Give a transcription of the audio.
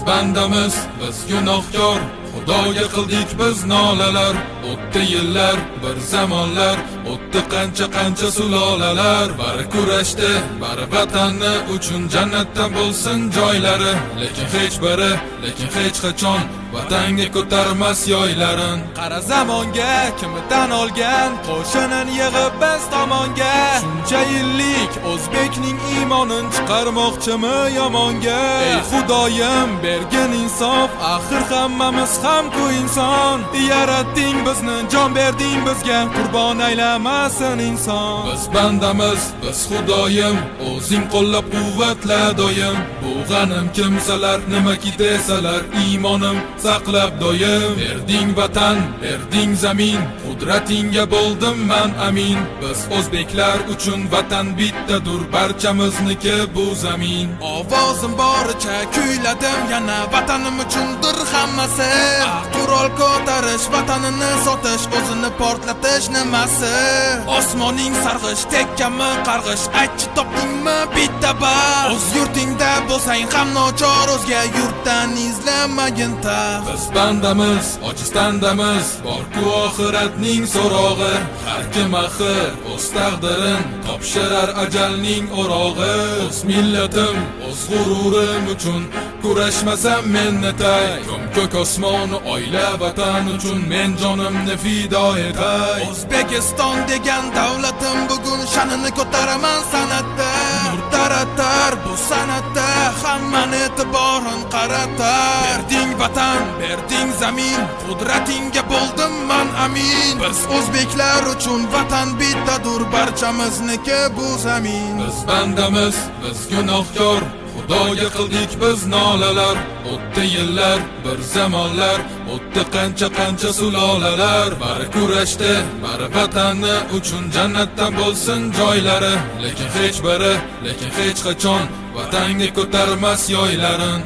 bandamiz, biz gunohkor, Xudoga qildik biz nolalar. O'tdi yillar, bir zamonlar, o'tdi qancha sulolalar. Bari kurashdi, bari vatanni uchun jannatdan bo'lsin joylari. Lekin hech qachon vatanga ko'tarmas yoylarin. Qara zamonga kimi tan olgan, qo'shinin yig'ib biz tomonga. Shuncha yillik o'zbekning iymonin chiqarmoqchimi yomonga? Ey Xudoyim, bergin insof, axir hammamiz ham-ku inson. Yaratding bizni, jon berding bizga, qurbon aylamasin inson. Biz bandamiz, biz Xudoyim, o'zing qo'llab quvvatla doim. Bu g'anim kimsalar nimaki desalar, iymonim saqlab doim. Berding vatan, berding zamin, qudratingga bo'ldim man amin. Biz o'zbeklar uchun vatan bittadur, barchamizniki bu zamin. Ovozim boricha kuyladim, yana vatanim uchundir hammasi. Qurol ko'tarish, vatanini sotish, o'zini portlatish nimasi? Osmoning sarg'ish, tekkanmi qarg'ish, aytchi topdingmi bitta bas? O'z yurtingda bo'lsang ham nochor, o'zga yurtdan izlamagin taf. Biz bandamiz, ojiz tandamiz, bor-ku oxiratning so'rog'i. Har kim axir o'z taqdirin topshirar ajalning o'rog'i. O'z millatim, o'z g'ururim uchun kurashmasam men netay. Ko'k osmoni oila vatan uchun men jonimni fido etay. O'zbekiston degan davlatim bugun sha'nini ko'taraman san'atda. Nur taratar bu san'atda, hammani e'tiborin qaratar. Berding vatan, berding zamin, qudratingga bo'ldim man amin. Biz o'zbeklar uchun vatan bittadur, barchamizniki bu zamin. Biz bandamiz, biz gunohkor, Xudoga qildik biz nolalar. O'tdi yillar, bir zamonlar, o'tdi qancha sulolalar. Bari kurashdi, bari vatanni uchun jannatdan bo'lsin joylari. Lekin hech qachon vatanga ko'tarmas yoylarin.